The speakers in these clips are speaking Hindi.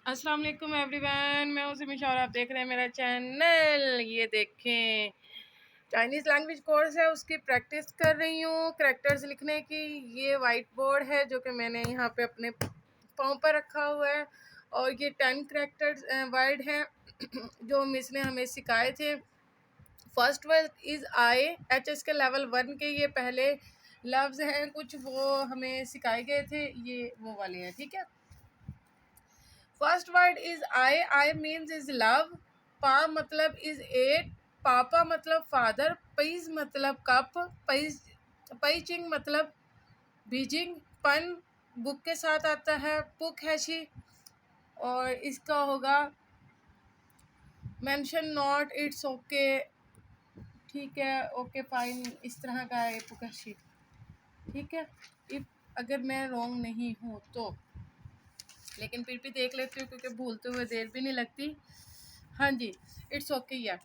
अस्सलाम वालेकुम एवरीवन, मैं हूं सिमी और आप देख रहे हैं मेरा चैनल। ये देखें, चाइनीज़ लैंग्वेज कोर्स है, उसकी प्रैक्टिस कर रही हूँ करैक्टर्स लिखने की। ये वाइट बोर्ड है जो कि मैंने यहाँ पे अपने पाँव पर रखा हुआ है, और ये 10 करैक्टर्स वर्ड हैं जो मिस ने हमें सिखाए थे। First word is I, H के लेवल 1 के ये पहले लफ्ज़ हैं, कुछ वो हमें सिखाए गए थे, ये वो वाले हैं, ठीक है। First word is I means is love. पा मतलब इज एट, पापा मतलब फादर, पैज मतलब कप, पैचिंग मतलब बीजिंग, पन बुक के साथ आता है, पुक है शी, और इसका होगा मेंशन नॉट, इट्स ओके, ठीक है, ओके फाइन, इस तरह का है पुक है शी, ठीक है। इफ अगर मैं रॉन्ग नहीं हूँ तो, लेकिन फिर भी देख लेती हूँ क्योंकि भूलते हुए देर भी नहीं लगती। हाँ जी, इट्स ओके या।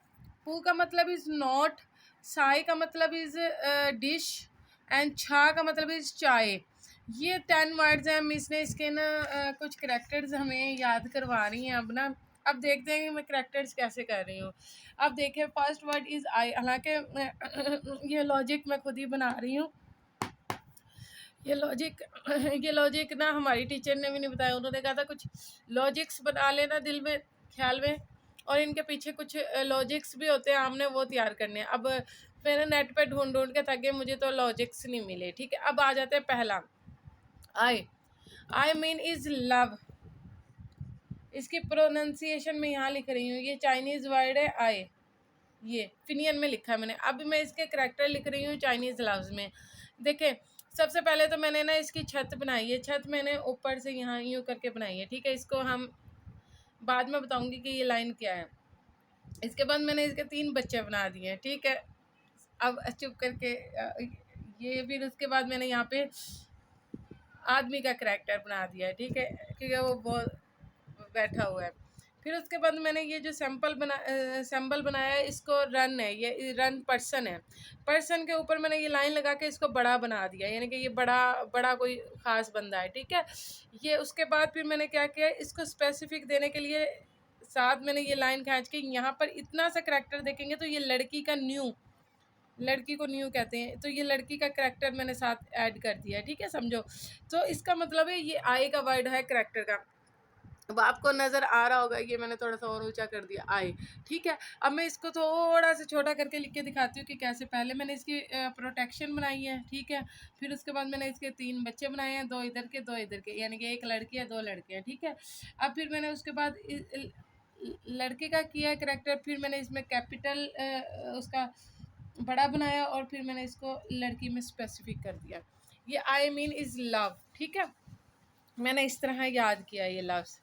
पू का मतलब इज़ नॉट, साई का मतलब इज़ डिश, एंड छा का मतलब इज़ चाय। ये 10 वर्ड्स हैं। मिस ने इसके ना कुछ करैक्टर्स हमें याद करवा रही हैं अब ना। अब देखते हैं कि मैं करैक्टर्स कैसे कर रही हूँ। अब देखें, फर्स्ट वर्ड इज़ आई, हालांकि ये लॉजिक मैं खुद ही बना रही हूँ। ये लॉजिक ना हमारी टीचर ने भी नहीं बताया। उन्होंने कहा था कुछ लॉजिक्स बना लेना दिल में, ख्याल में, और इनके पीछे कुछ लॉजिक्स भी होते हैं, हमने वो तैयार करने हैं। अब मैंने नेट पे ढूंढ ढूंढ के ताकि मुझे तो लॉजिक्स नहीं मिले, ठीक है। अब आ जाते हैं पहला, आई मीन इज़ लव। इसकी प्रोनाउंसिएशन में यहाँ लिख रही हूँ, ये चाइनीज़ वर्ड है आई, ये फिनियन में लिखा है मैंने। अब मैं इसके करैक्टर लिख रही हूँ चाइनीज़ लफ्ज़ में। देखें, सबसे पहले तो मैंने ना इसकी छत बनाई है। छत मैंने ऊपर से यहाँ यूँ करके बनाई है, ठीक है। इसको हम बाद में बताऊँगी कि ये लाइन क्या है। इसके बाद मैंने इसके 3 बच्चे बना दिए हैं, ठीक है। अब चुप करके ये फिर उसके बाद मैंने यहाँ पे आदमी का करैक्टर बना दिया है, ठीक है, क्योंकि वो बहुत बैठा हुआ है। फिर उसके बाद मैंने ये जो सैम्पल बनाया है, इसको रन है, ये रन पर्सन है। पर्सन के ऊपर मैंने ये लाइन लगा के इसको बड़ा बना दिया, यानी कि ये बड़ा बड़ा कोई ख़ास बंदा है, ठीक है। ये उसके बाद फिर मैंने क्या किया, इसको स्पेसिफिक देने के लिए साथ मैंने ये लाइन खींच के यहाँ पर इतना सा करैक्टर देखेंगे तो ये लड़की का न्यू, लड़की को न्यू कहते हैं, तो ये लड़की का करैक्टर मैंने साथ ऐड कर दिया है, ठीक है, समझो। तो इसका मतलब है ये आई का वर्ड है करैक्टर का। अब आपको नज़र आ रहा होगा, ये मैंने थोड़ा सा और ऊंचा कर दिया आई, ठीक है। अब मैं इसको थोड़ा सा छोटा करके लिख के दिखाती हूँ कि कैसे। पहले मैंने इसकी प्रोटेक्शन बनाई है, ठीक है। फिर उसके बाद मैंने इसके 3 बच्चे बनाए हैं, 2 इधर के 2 इधर के, यानी कि 1 लड़की है 2 लड़के हैं, ठीक है। अब फिर मैंने उसके बाद लड़के का किया है करैक्टर, फिर मैंने इसमें कैपिटल उसका बड़ा बनाया, और फिर मैंने इसको लड़की में स्पेसिफिक कर दिया। ये आई मीन इज़ लव, ठीक है। मैंने इस तरह याद किया ये लफ्ज़।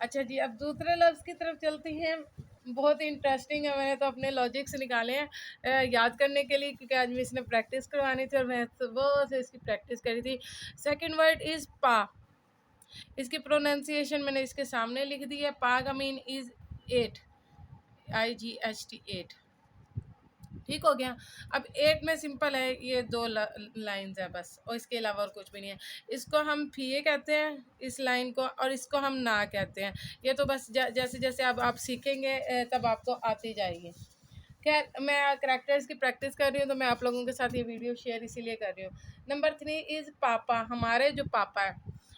अच्छा जी, अब दूसरे लफ्ज़ की तरफ चलती हैं। बहुत इंटरेस्टिंग है, मैंने तो अपने लॉजिक्स निकाले हैं याद करने के लिए, क्योंकि आज मैं इसने प्रैक्टिस करवानी थी और मैं सुबह से इसकी प्रैक्टिस करी थी। सेकंड वर्ड इज़ पा। इसकी प्रोनाउंसिएशन मैंने इसके सामने लिख दी है। पा का मीन इज़ 8, IGHT 8, ठीक हो गया। अब 8 में सिंपल है, ये 2 लाइन्स है बस, और इसके अलावा और कुछ भी नहीं है। इसको हम फिए कहते हैं इस लाइन को, और इसको हम ना कहते हैं। ये तो बस जैसे जैसे अब आप सीखेंगे तब आपको आती जाएगी। खैर, मैं करैक्टर्स की प्रैक्टिस कर रही हूँ तो मैं आप लोगों के साथ ये वीडियो शेयर इसीलिए कर रही हूँ। नंबर 3 इज़ पापा, हमारे जो पापा है।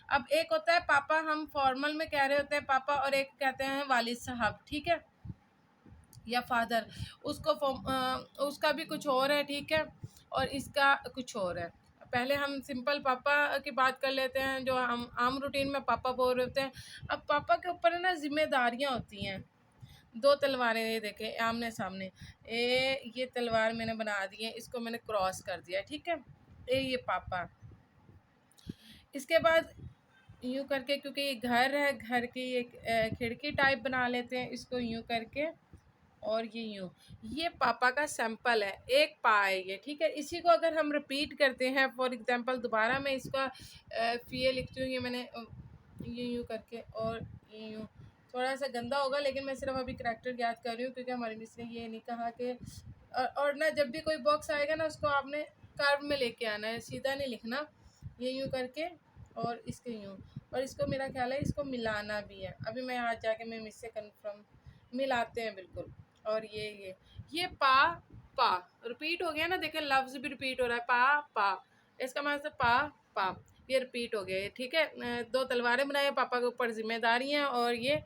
अब एक होता है पापा, हम फॉर्मल में कह रहे होते हैं पापा, और एक कहते हैं वालिद साहब, ठीक है, या फादर। उसका भी कुछ और है, ठीक है, और इसका कुछ और है। पहले हम सिंपल पापा की बात कर लेते हैं, जो हम आम रूटीन में पापा बोल रहे होते हैं। अब पापा के ऊपर है ना जिम्मेदारियां होती हैं। 2 तलवारें ये देखें आमने सामने, ये तलवार मैंने बना दी है, इसको मैंने क्रॉस कर दिया, ठीक है। ये पापा। इसके बाद यूँ करके, क्योंकि ये घर है, घर की एक खिड़की टाइप बना लेते हैं, इसको यूँ करके, और ये यूँ। ये पापा का सैंपल है, एक पा है ये, ठीक है। इसी को अगर हम रिपीट करते हैं, फॉर एग्जांपल दोबारा मैं इसका फीए लिखती हूँ, ये मैंने ये यूँ करके, और ये यूँ। थोड़ा सा गंदा होगा, लेकिन मैं सिर्फ अभी करैक्टर याद कर रही हूँ, क्योंकि हमारी मिस ने ये नहीं कहा कि और ना जब भी कोई बॉक्स आएगा ना, उसको आपने कर्व में लेके आना है, सीधा नहीं लिखना। ये यूँ करके और इसके यूँ, और इसको मेरा ख्याल है इसको मिलाना भी है। अभी मैं आज जाके मैं इससे कन्फर्म मिलाते हैं बिल्कुल। और ये पा रिपीट हो गया ना, देखें लफ्ज़ भी रिपीट हो रहा है, पा इसका मतलब पा ये रिपीट हो गया है। ठीक है, दो तलवारें बनाए, पापा के ऊपर जिम्मेदारियाँ, और ये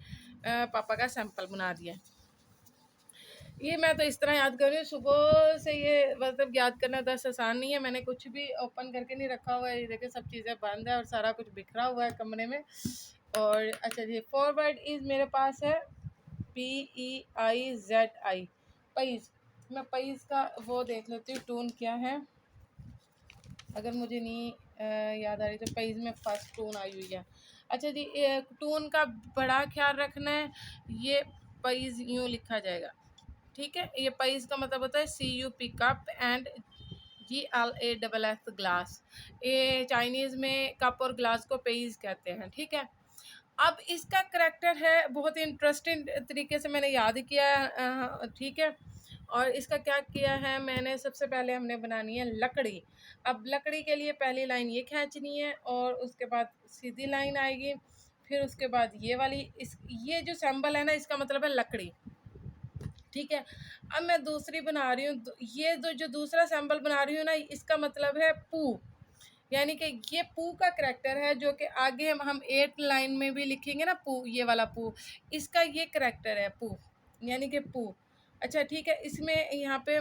पापा का सैंपल बना दिया। ये मैं तो इस तरह याद कर रही हूँ सुबह से, ये मतलब याद करना दस आसान नहीं है। मैंने कुछ भी ओपन करके नहीं रखा हुआ है, ये देखिए सब चीज़ें बंद है और सारा कुछ बिखरा हुआ है कमरे में। और अच्छा जी, फॉरवर्ड इज़ मेरे पास है PEIZI, पैज़। मैं पैज़ का वो देख लेती हूँ टून क्या है, अगर मुझे नहीं याद आ रही तो पैज़ में फर्स्ट टून आई हुई है। अच्छा जी, टून का बड़ा ख्याल रखना है, ये पैज़ यूँ लिखा जाएगा। ठीक है, ये पैज़ का मतलब होता है CUP cup and GLASS glass. ये चाइनीज़ में कप और ग्लास को पैज़ कहते हैं। ठीक है, अब इसका करैक्टर है बहुत ही इंटरेस्टिंग तरीके से मैंने याद किया है। ठीक है, और इसका क्या किया है मैंने, सबसे पहले हमने बनानी है लकड़ी। अब लकड़ी के लिए पहली लाइन ये खींचनी है और उसके बाद सीधी लाइन आएगी, फिर उसके बाद ये वाली ये जो सिंबल है ना, इसका मतलब है लकड़ी। ठीक है, अब मैं दूसरी बना रही हूँ, ये जो दूसरा सिंबल बना रही हूँ ना, इसका मतलब है पू, यानी कि ये पू का करैक्टर है, जो कि आगे हम 8 लाइन में भी लिखेंगे ना, पू, ये वाला पू, इसका ये करैक्टर है पू, यानी कि पू। अच्छा ठीक है, इसमें यहाँ पे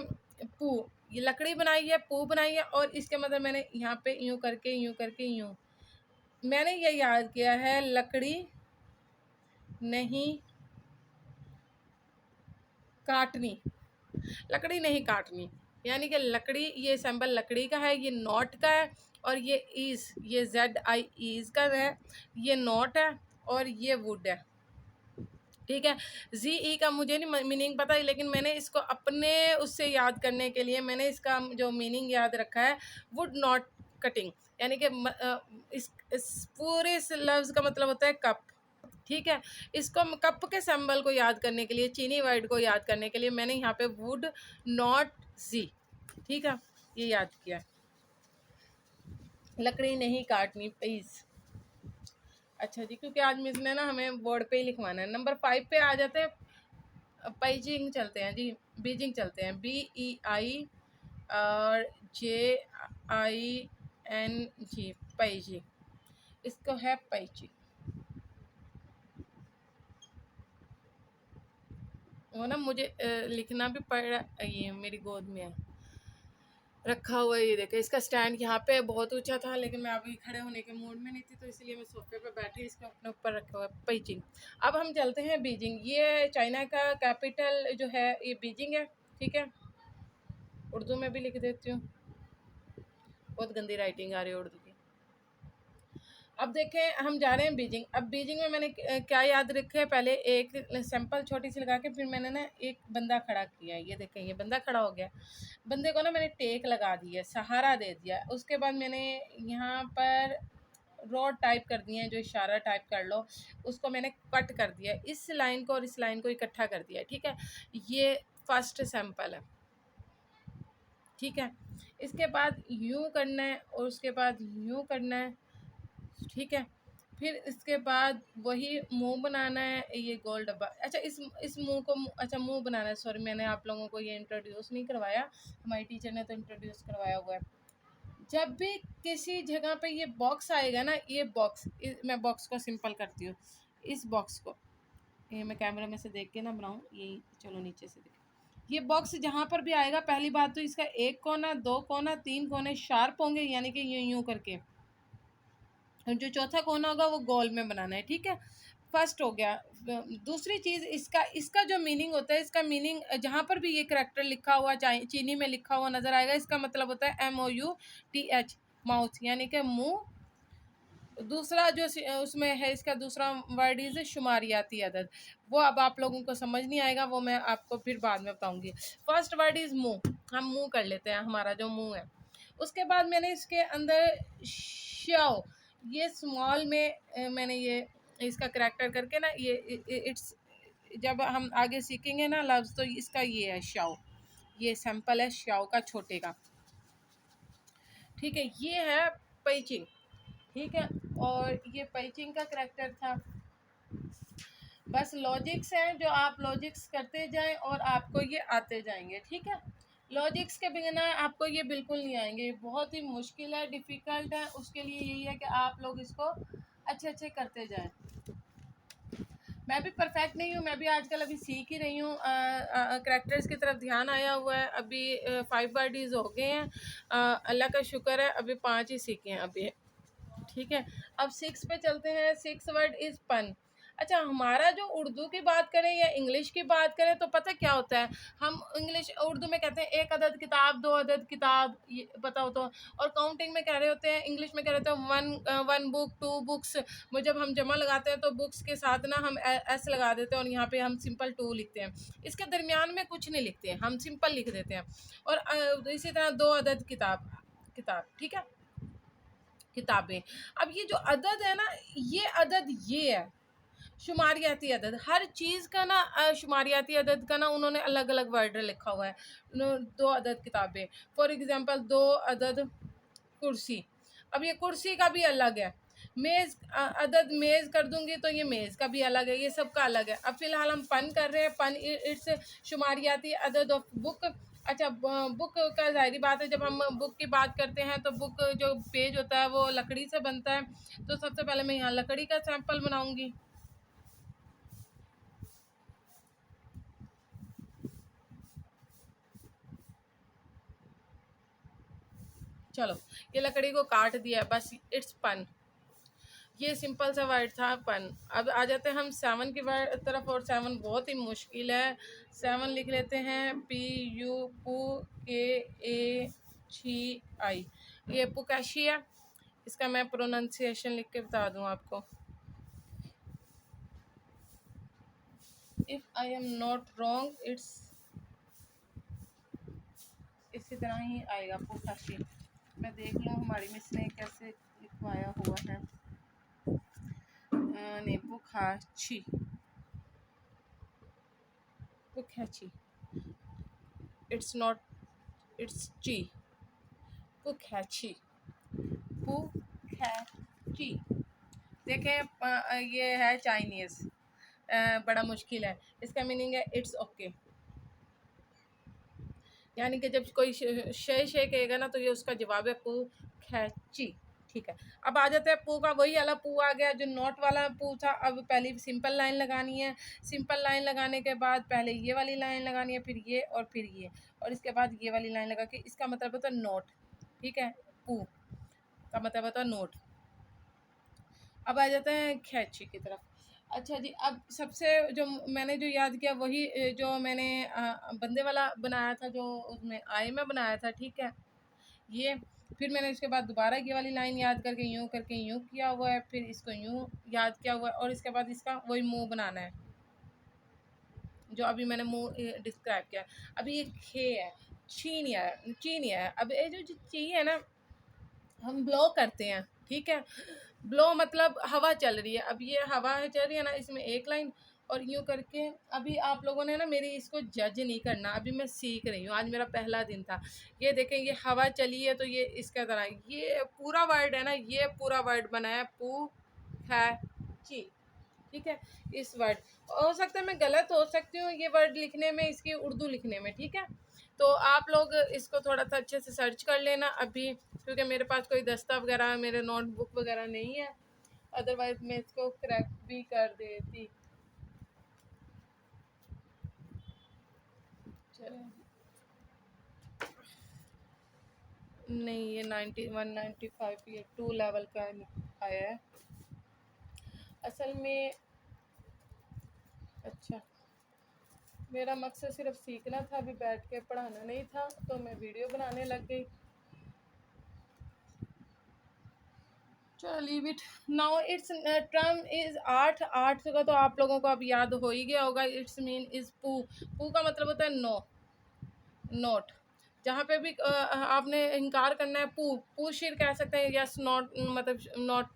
पू, ये लकड़ी बनाई है, पू बनाई है, और इसके मतलब मैंने यहाँ पे यूँ करके यूँ मैंने ये याद किया है, लकड़ी नहीं काटनी, लकड़ी नहीं काटनी, यानी कि लकड़ी, ये सिंबल लकड़ी का है, ये नॉट का है, और ये ईज, ये ZI ईज का है, ये नॉट है, और ये वुड है। ठीक है, ZE का मुझे नहीं मीनिंग पता, लेकिन मैंने इसको अपने उससे याद करने के लिए मैंने इसका जो मीनिंग याद रखा है, वुड नॉट कटिंग, यानी कि इस पूरे लफ्ज़ का मतलब होता है कप। ठीक है, इसको कप के सिंबल को याद करने के लिए, चीनी वर्ड को याद करने के लिए मैंने यहाँ पे वुड नॉट जी, ठीक है, ये याद किया। लकड़ी नहीं काटनी प्लीज़। अच्छा जी, क्योंकि आज मिस ने ना हमें बोर्ड पे ही लिखवाना है। नंबर 5 पे आ जाते हैं, बीजिंग चलते हैं जी, बीजिंग चलते हैं, BEI और JING, पैजी, इसको है पैजी। वो ना मुझे लिखना भी पड़ रहा, ये मेरी गोद में है रखा हुआ है, ये देखे, इसका स्टैंड यहाँ पे बहुत ऊंचा था, लेकिन मैं अभी खड़े होने के मूड में नहीं थी, तो इसलिए मैं सोफे पे बैठी इसको अपने ऊपर रखा हुआ है, बीजिंग। अब हम चलते हैं बीजिंग, ये चाइना का कैपिटल जो है ये बीजिंग है। ठीक है, उर्दू में भी लिख देती हूँ, बहुत गंदी राइटिंग आ रही है उर्दू की। अब देखें, हम जा रहे हैं बीजिंग। अब बीजिंग में मैंने क्या याद रखा है, पहले एक सैंपल छोटी सी लगा के फिर मैंने ना एक बंदा खड़ा किया है, ये देखें ये बंदा खड़ा हो गया, बंदे को ना मैंने टेक लगा दी है, सहारा दे दिया। उसके बाद मैंने यहाँ पर रोड टाइप कर दिए हैं, जो इशारा टाइप कर लो, उसको मैंने कट कर दिया, इस लाइन को और इस लाइन को इकट्ठा कर दिया। ठीक है, ये फर्स्ट सैंपल है। ठीक है, इसके बाद यूँ करना है और उसके बाद यूँ करना है। ठीक है, फिर इसके बाद वही मुंह बनाना है, ये गोल डब्बा। अच्छा, इस मुंह को, अच्छा मुंह बनाना है, सॉरी मैंने आप लोगों को ये इंट्रोड्यूस नहीं करवाया, हमारी टीचर ने तो इंट्रोड्यूस करवाया हुआ है। जब भी किसी जगह पे ये बॉक्स आएगा ना, ये बॉक्स, मैं बॉक्स को सिंपल करती हूँ, इस बॉक्स को, ये मैं कैमरा में से देख के ना बनाऊँ, ये चलो नीचे से देख, ये बॉक्स जहाँ पर भी आएगा, पहली बात तो इसका एक कोना, दो कोना, तीन कोने शार्प होंगे, यानी कि यूँ यूँ करके, जो चौथा कोना होगा वो गोल में बनाना है। ठीक है, फर्स्ट हो गया। दूसरी चीज़, इसका जो मीनिंग होता है, इसका मीनिंग जहाँ पर भी ये करैक्टर लिखा हुआ चीनी में लिखा हुआ नज़र आएगा, इसका मतलब होता है MOUTH, माउथ, यानी कि मुंह। दूसरा जो उसमें है, इसका दूसरा वर्ड इज़ शुमारियाती अदद, वो अब आप लोगों को समझ नहीं आएगा, वो मैं आपको फिर बाद में बताऊंगी। फर्स्ट वर्ड इज़ मुंह, हम मुंह कर लेते हैं, हमारा जो मुंह है। उसके बाद मैंने इसके अंदर शाओ, ये स्मॉल में मैंने ये इसका करैक्टर करके ना, ये इट्स, जब हम आगे सीखेंगे ना लफ्ज़, तो इसका ये है शाओ, ये सैंपल है शाओ का, छोटे का। ठीक है, ये है पैचिंग। ठीक है। और ये पैचिंग का करैक्टर था। बस लॉजिक्स हैं जो आप लॉजिक्स करते जाएं और आपको ये आते जाएंगे। ठीक है, लॉजिक्स के बिना आपको ये बिल्कुल नहीं आएंगे, ये बहुत ही मुश्किल है, डिफ़िकल्ट है। उसके लिए यही है कि आप लोग इसको अच्छे अच्छे करते जाएं। मैं भी परफेक्ट नहीं हूँ, मैं भी आजकल अभी सीख ही रही हूँ। करैक्टर्स की तरफ ध्यान आया हुआ है। अभी 5 वर्डीज़ हो गए हैं, अल्लाह का शुक्र है। अभी 5 ही सीखे हैं अभी। ठीक है, अब 6 पे चलते हैं। 6 वर्ड इज़ पन। अच्छा, हमारा जो उर्दू की बात करें या इंग्लिश की बात करें तो पता क्या होता है, हम इंग्लिश उर्दू में कहते हैं 1 अदद किताब, 2 अदद किताब, ये पता हो तो। और काउंटिंग में कह रहे होते हैं, इंग्लिश में कह रहे होते हैं 1 बुक, 2 बुक्स। वो जब हम जमा लगाते हैं तो बुक्स के साथ ना हम एस लगा देते हैं और यहाँ पे हम सिंपल 2 लिखते हैं। इसके दरमियान में कुछ नहीं लिखते हैं, हम सिंपल लिख देते हैं। और इसी तरह 2 अदद किताब, किताब, ठीक है, किताबें। अब ये जो अदद है ना, ये अदद ये है शुमारियाती अदद। हर चीज़ का ना शुमारियाती अदद का ना उन्होंने अलग अलग वर्ड लिखा हुआ है। 2 अदद किताबें, फॉर एग्जांपल 2 अदद कुर्सी। अब ये कुर्सी का भी अलग है। मेज़ अदद मेज़ कर दूंगी तो ये मेज़ का भी अलग है, ये सब का अलग है। अब फ़िलहाल हम पन कर रहे हैं। पन इट्स शुमारियाती अदद ऑफ बुक। अच्छा, बुक का ज़ाहिरी बात है, जब हम बुक की बात करते हैं तो बुक जो पेज होता है वो लकड़ी से बनता है। तो सबसे पहले मैं यहाँ लकड़ी का सैंपल बनाऊंगी। चलो, ये लकड़ी को काट दिया, बस इट्स पन। ये सिंपल सा वर्ड था पन। अब आ जाते हैं हम 7 की तरफ, और 7 बहुत ही मुश्किल है। 7 लिख लेते हैं पी यू पू के ए छी आई। ये पुकाशी है। इसका मैं प्रोनाउंसिएशन लिख के बता दूं आपको। If I am not wrong, it's इसी तरह ही आएगा, पुकाशी। मैं देख लूँ हमारी मिस ने कैसे लिखवाया हुआ है। नहीं, पुखाची, पुखाची, इट्स नॉट, इट्स ची, पुखाची, पुखाची। देखें, ये है चाइनीज़, बड़ा मुश्किल है। इसका मीनिंग है इट्स ओके। यानी कि जब कोई शे कहेगा ना तो ये उसका जवाब है पू खैची। ठीक है, अब आ जाते हैं पू का वही वाला पू आ गया जो नोट वाला पू था। अब पहले सिंपल लाइन लगानी है। सिंपल लाइन लगाने के बाद पहले ये वाली लाइन लगानी है, फिर ये और फिर ये, और इसके बाद ये वाली लाइन लगा के इसका मतलब होता है नोट। ठीक है, पू का मतलब होता है नोट। अब आ जाते हैं खैची की तरफ। अच्छा जी, अब सबसे जो मैंने जो याद किया वही जो मैंने बंदे वाला बनाया था, जो उसमें आई में बनाया था। ठीक है, ये फिर मैंने उसके बाद दोबारा ये वाली लाइन याद करके यूँ किया हुआ है, फिर इसको यूँ याद किया हुआ है, और इसके बाद इसका वही मुंह बनाना है जो अभी मैंने मुंह डिस्क्राइब किया। अभी ये खे है, ची नहीं है। अब ये जो ची है ना, हम ब्लो करते हैं। ठीक है, ब्लो मतलब हवा चल रही है। अब ये हवा चल रही है ना, इसमें एक लाइन और यूँ करके। अभी आप लोगों ने ना मेरी इसको जज नहीं करना, अभी मैं सीख रही हूँ, आज मेरा पहला दिन था। ये देखें, ये हवा चली है तो ये इसका तरह ये पूरा वर्ड है ना, ये पूरा वर्ड बना है पू है ची। ठीक है, इस वर्ड, हो सकता है मैं गलत हो सकती हूँ ये वर्ड लिखने में, इसकी उर्दू लिखने में। ठीक है, तो आप लोग इसको थोड़ा सा अच्छे से सर्च कर लेना अभी, क्योंकि मेरे पास कोई दस्ता वगैरह, मेरे नोटबुक वगैरह नहीं है, अदरवाइज मैं इसको क्रैक भी कर देती। चलो, नहीं, ये 91 95 ये 2 लेवल का आया है असल में। अच्छा, मेरा मकसद सिर्फ सीखना था, अभी बैठ के पढ़ाना नहीं था, तो मैं वीडियो बनाने लग गई। चलो, leave it now. It's term is art. Art का तो आप लोगों को अब याद हो ही गया होगा। इट्स मीन इज पू। पू का मतलब होता है नो, नोट। जहाँ पे भी आपने इनकार करना है, पू शिर कह सकते हैं, यस नॉट मतलब नॉट,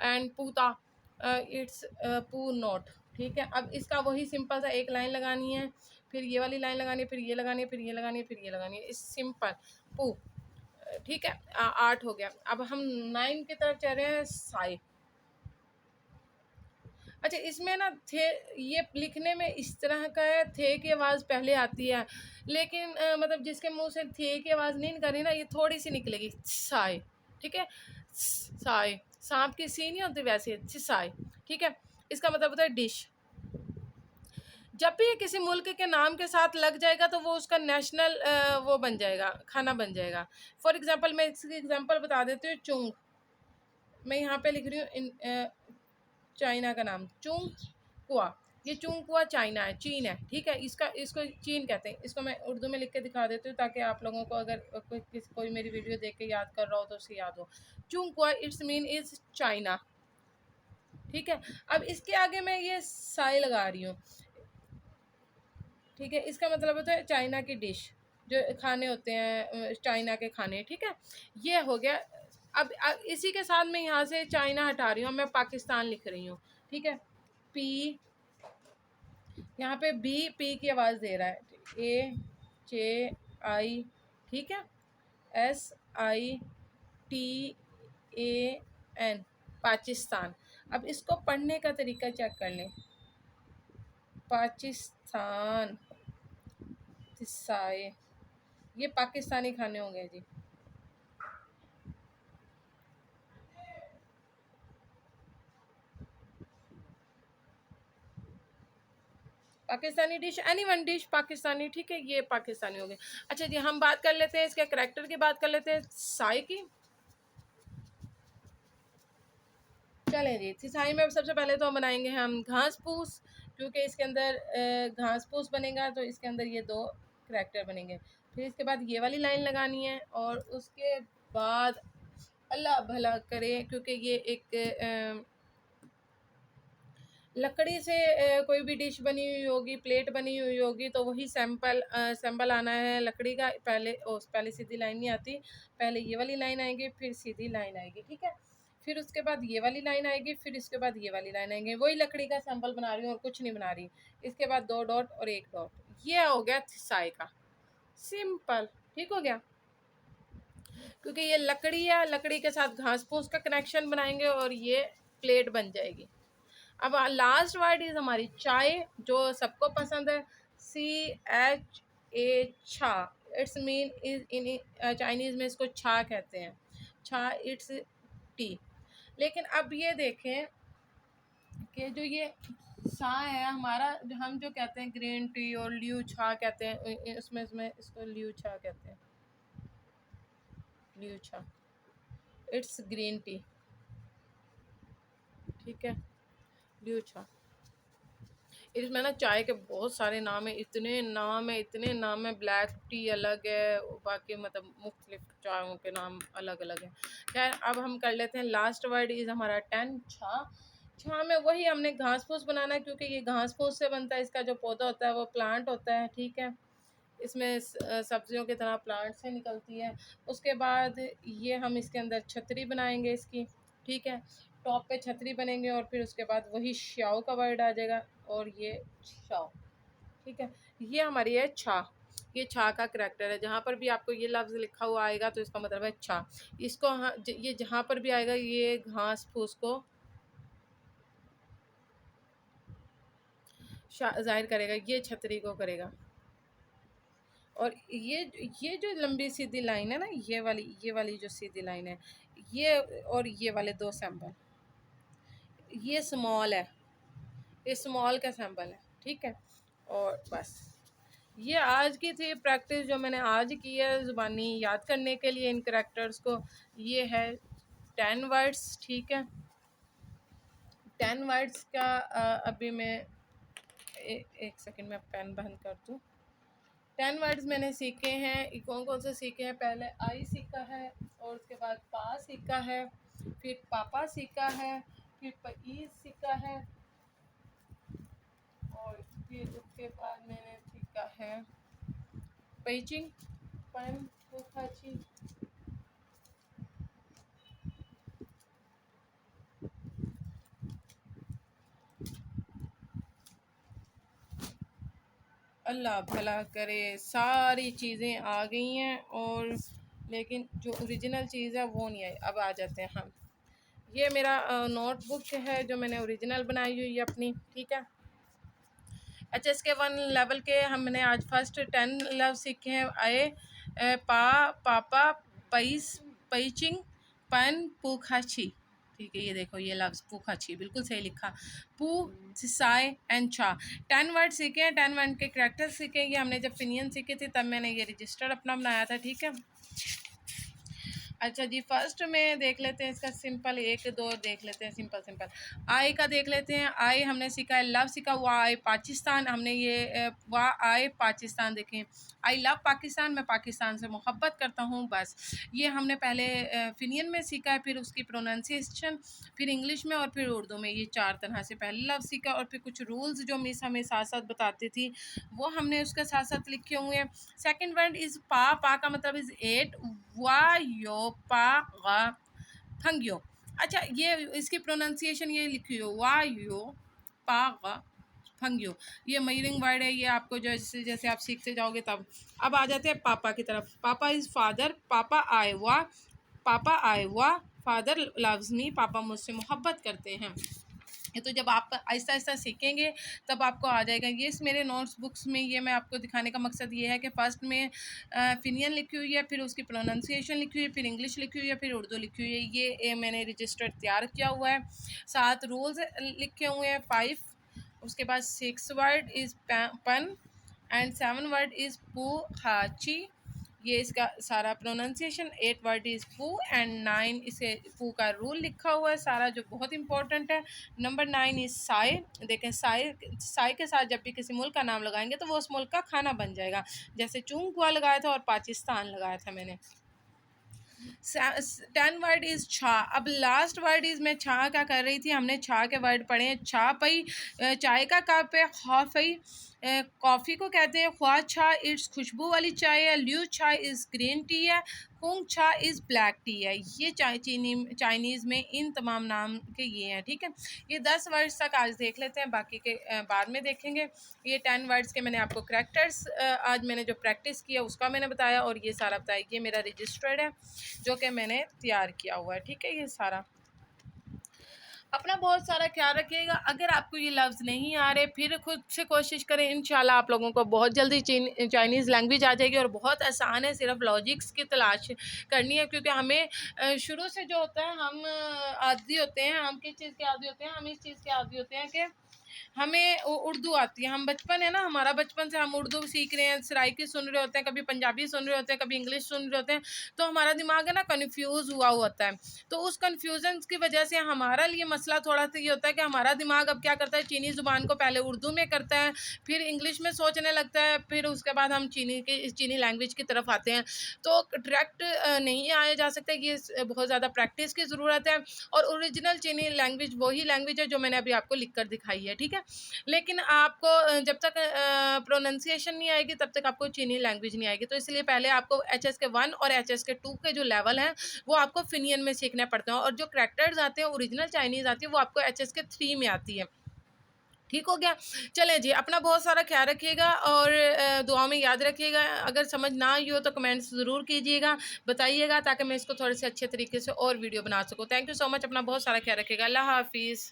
एंड पूता इट्स पू नोट। ठीक है, अब इसका वही सिंपल सा एक लाइन लगानी है, फिर ये वाली लाइन लगानी है, फिर ये लगानी है, फिर ये लगानी है, फिर ये लगानी है। इस सिंपल पू ठीक है, 8 हो गया। अब हम 9 की तरफ चल रहे हैं, साई। अच्छा, इसमें ना थे, ये लिखने में इस तरह का है, थे की आवाज़ पहले आती है, लेकिन मतलब जिसके मुंह से थे की आवाज़ नहीं निकली ना, ये थोड़ी सी निकलेगी, साई। ठीक है, साई, सांप की सी नहीं होती वैसे, साई। ठीक है, इसका मतलब होता है डिश। जब भी ये किसी मुल्क के नाम के साथ लग जाएगा तो वो उसका नेशनल वो बन जाएगा, खाना बन जाएगा। फॉर एग्जांपल मैं इसकी एग्जांपल बता देती हूँ, चुंग। मैं यहाँ पे लिख रही हूँ चाइना का नाम, चुंग कुआ। ये चुंग कुआ चाइना है, चीन है। ठीक है, इसको चीन कहते हैं। इसको मैं उर्दू में लिख के दिखा देती हूँ ताकि आप लोगों को अगर कोई मेरी वीडियो देख के याद कर रहा हो तो उसे याद हो। चुंग कुआ इट्स मीन इज चाइना। ठीक है, अब इसके आगे मैं ये साई लगा रही हूँ। ठीक है, इसका मतलब होता है चाइना की डिश, जो खाने होते हैं चाइना के खाने। ठीक है, ये हो गया। अब इसी के साथ मैं यहाँ से चाइना हटा रही हूँ, मैं पाकिस्तान लिख रही हूँ। ठीक है, पी, यहाँ पे बी पी की आवाज़ दे रहा है, ए जे आई। ठीक है, S I T A N, Pakistan. अब इसको पढ़ने का तरीका चेक कर लें, पाकिस्तान, साए, ये पाकिस्तानी खाने होंगे जी। Pakistani dish, any one dish Pakistani. ठीक है, ये पाकिस्तानी हो गए। अच्छा जी, हम बात कर लेते हैं इसके करैक्टर की, बात कर लेते हैं साई की। चलें जी, साई में सबसे पहले तो हम बनाएंगे हम घास फूस, क्योंकि इसके अंदर घास फूस बनेगा तो इसके अंदर ये दो करैक्टर बनेंगे। फिर इसके बाद ये वाली लाइन लगानी है, और उसके बाद अल्लाह भला करे, क्योंकि ये एक लकड़ी से कोई भी डिश बनी हुई होगी, प्लेट बनी हुई होगी, तो वही सैंपल आना है लकड़ी का। पहले सीधी लाइन नहीं आती, पहले ये वाली लाइन आएगी, फिर सीधी लाइन आएगी। ठीक है, फिर उसके बाद ये वाली लाइन आएगी, फिर इसके बाद ये वाली लाइन आएगी। वही लकड़ी का सैंपल बना रही हूँ और कुछ नहीं बना रही। इसके बाद 2 डॉट और 1 डॉट, ये हो गया साई का, सिंपल। ठीक हो गया, क्योंकि ये लकड़ी है, लकड़ी के साथ घास फूस का कनेक्शन बनाएंगे और ये प्लेट बन जाएगी। अब लास्ट वर्ड इज हमारी चाय, जो सबको पसंद है, CHA, छा। It's mean is in Chinese में इसको छा कहते हैं, छा इट्स टी। लेकिन अब ये देखें कि जो ये सा है हमारा, जो हम जो कहते हैं ग्रीन टी और ल्यू छा कहते हैं, उसमें इसमें इसको ल्यू छा कहते हैं, ल्यू छा, इट्स ग्रीन टी। ठीक है, ल्यू छा। इसमें ना चाय के बहुत सारे नाम है, इतने नाम है। ब्लैक टी अलग है, बाकी मतलब मुख्तलिफ चायों के नाम अलग अलग है। खैर, अब हम कर लेते हैं लास्ट वर्ड इज़ हमारा 10, छा। छा में वही हमने घास फूस बनाना है, क्योंकि ये घास फूस से बनता है। इसका जो पौधा होता है वो प्लांट होता है। ठीक है, इसमें सब्जियों की तरह प्लांट से निकलती है। उसके बाद ये हम इसके अंदर छतरी बनाएंगे इसकी। ठीक है, टॉप पे छतरी बनेंगे, और फिर उसके बाद वही श्याओ का वर्ड आ जाएगा, और ये शाओ। ठीक है, ये हमारी है छा। ये छा का करैक्टर है। जहाँ पर भी आपको ये लफ्ज़ लिखा हुआ आएगा तो इसका मतलब है छा। इसको ये जहाँ पर भी आएगा ये घास फूस को जाहिर करेगा, ये छतरी को करेगा। और ये जो लंबी सीधी लाइन है ना, ये वाली जो सीधी लाइन है, ये और ये वाले 2 सैंपल, ये स्मॉल है, ये स्मॉल का सैंपल है। ठीक है, और बस ये आज की थी प्रैक्टिस जो मैंने आज की है ज़ुबानी याद करने के लिए इन करैक्टर्स को। ये है 10 वर्ड्स। ठीक है, 10 वर्ड्स का अभी मैं एक सेकंड में पेन बंद कर दूँ। 10 वर्ड्स मैंने सीखे हैं। कौन कौन से सीखे हैं? पहले आई सीखा है, और उसके बाद पा सीखा है, फिर पापा सीखा है, फिर पईस सीखा है, और फिर उसके बाद मैंने सीखा है पेचिंग, पैन खाची। अल्लाह भला करे, सारी चीज़ें आ गई हैं। और लेकिन जो ओरिजिनल चीज़ है वो नहीं आई। अब आ जाते हैं हम, ये मेरा नोटबुक है जो मैंने ओरिजिनल बनाई हुई है अपनी, ठीक है। HSK 1 लेवल के हमने आज फर्स्ट 10 लफ्ज़ सीखे हैं। आए पापा पैस पैचिंग पन पूखाची, ठीक है। ये देखो ये लफ्ज़ पूखाची बिल्कुल सही लिखा। पू साय एंड चा 10 वर्ड सीखे हैं, 10 वर्ड के करैक्टर सीखे। ये हमने जब फिनियन सीखे थे तब मैंने ये रजिस्टर अपना बनाया था, ठीक है। अच्छा जी, फर्स्ट में देख लेते हैं इसका सिंपल, एक दो देख लेते हैं सिंपल सिंपल। आई का देख लेते हैं। आई हमने सीखा है लव सीखा, वाह आई पाकिस्तान, हमने ये वाह आई पाकिस्तान देखें। आई लव पाकिस्तान, मैं पाकिस्तान से मोहब्बत करता हूँ, बस ये हमने पहले फिनियन में सीखा है, फिर उसकी प्रोनाउंसिएशन, फिर इंग्लिश में और फिर उर्दू में। ये 4 तरह से पहले लव सीखा, और फिर कुछ रूल्स जो मिस हमें साथ साथ बताती थी वो हमने उसके साथ साथ लिखे हुए हैं। सेकेंड वर्ड इज़ पा का मतलब इज़ 8, वा यो पा गा फंगियो। अच्छा, ये इसकी प्रोनाउंसिएशन ये लिखी हो, वा यो पा गा फंगियो। ये मयरिंग वर्ड है, ये आपको जैसे जैसे आप सीखते जाओगे तब। अब आ जाते हैं पापा की तरफ। पापा इज़ फादर, पापा आए वा फादर लव्स मी, पापा मुझसे मोहब्बत करते हैं। ये तो जब आप आहिस्ता आहिस्ता सीखेंगे तब आपको आ जाएगा। ये इस मेरे नोट्स बुक्स में ये मैं आपको दिखाने का मकसद ये है कि फ़र्स्ट में फिनियन लिखी हुई है, फिर उसकी प्रोनाउंसिएशन लिखी हुई है, फिर इंग्लिश लिखी हुई है, फिर उर्दू लिखी हुई है। ये मैंने रजिस्टर तैयार किया हुआ है, 7 रूल्स लिखे हुए हैं, 5। उसके बाद 6 वर्ड इज़ पन एंड 7 वर्ड इज़ पू हाची, ये इसका सारा प्रोनाउंसिएशन। 8 वर्ड इज़ पू एंड 9 इसे पू का रूल लिखा हुआ है सारा, जो बहुत इंपॉर्टेंट है। Number 9 is Sai. देखें साय के साथ जब भी किसी मुल्क का नाम लगाएंगे तो वो उस मुल्क का खाना बन जाएगा, जैसे चूंगवा लगाया था और पाकिस्तान लगाया था मैंने। 10 वर्ड इज़ छा। अब लास्ट वर्ड इज़, मैं छा क्या कर रही थी, हमने छा के वर्ड पढ़े हैं। छा पई चाय का कप है, खौफई कॉफ़ी को कहते हैं, ख्वा छा इट्स खुशबू वाली चाय है, ल्यू चाय इज़ ग्रीन टी है, कुंग छा इज़ ब्लैक टी है। ये चाइनीज़ में इन तमाम नाम के ये हैं, ठीक है। ये 10 वर्ड्स तक आज देख लेते हैं, बाकी के बाद में देखेंगे। ये 10 वर्ड्स के मैंने आपको करैक्टर्स आज मैंने जो प्रैक्टिस किया उसका मैंने बताया, और ये सारा बताया। ये मेरा रजिस्टर्ड है जो कि मैंने तैयार किया हुआ है, ठीक है। ये सारा अपना बहुत सारा ख्याल रखिएगा। अगर आपको ये लफ्ज़ नहीं आ रहे फिर खुद से कोशिश करें, इंशाल्लाह आप लोगों को बहुत जल्दी चाइनीज़ लैंग्वेज आ जाएगी, और बहुत आसान है, सिर्फ लॉजिक्स की तलाश करनी है। क्योंकि हमें शुरू से जो होता है हम आदी होते हैं, हम किस चीज़ के आदी होते हैं, हम इस चीज़ के आदी होते हैं कि हमें उर्दू आती है। हम बचपन है ना, हमारा बचपन से हम उर्दू सीख रहे हैं, सराइकी सुन रहे होते हैं, कभी पंजाबी सुन रहे होते हैं, कभी इंग्लिश सुन रहे होते हैं, तो हमारा दिमाग है ना कन्फ्यूज़ हुआ होता है। तो उस कन्फ्यूज़न की वजह से हमारा लिए मसला थोड़ा सा ये होता है कि हमारा दिमाग अब क्या करता है, चीनी ज़ुबान को पहले उर्दू में करता है, फिर इंग्लिश में सोचने लगता है, फिर उसके बाद हम चीनी लैंग्वेज की तरफ आते हैं। तो डायरेक्ट नहीं आया जा सकता, ये बहुत ज़्यादा प्रैक्टिस की ज़रूरत है। और ओरिजिनल चीनी लैंग्वेज वही लैंग्वेज है जो मैंने अभी आपको लिख कर दिखाई है, ठीक है। लेकिन आपको जब तक प्रोनाउंसिएशन नहीं आएगी तब तक आपको चीनी लैंग्वेज नहीं आएगी। तो इसलिए पहले आपको HSK 1 और HSK 2 के जो लेवल हैं वो आपको फिनियन में सीखने पड़ते हैं, और जो करैक्टर्स आते हैं ओरिजिनल चाइनीज़ आती है वो आपको HSK 3 में आती है। ठीक हो गया। चलें जी, अपना बहुत सारा ख्याल रखिएगा, और दुआ में याद रखिएगा। अगर समझ ना आई हो तो कमेंट्स ज़रूर कीजिएगा, बताइएगा, ताकि मैं इसको थोड़े से अच्छे तरीके से और वीडियो बना सकूँ। थैंक यू सो मच, अपना बहुत सारा ख्याल रखिएगा। अल्लाह हाफ़िज़।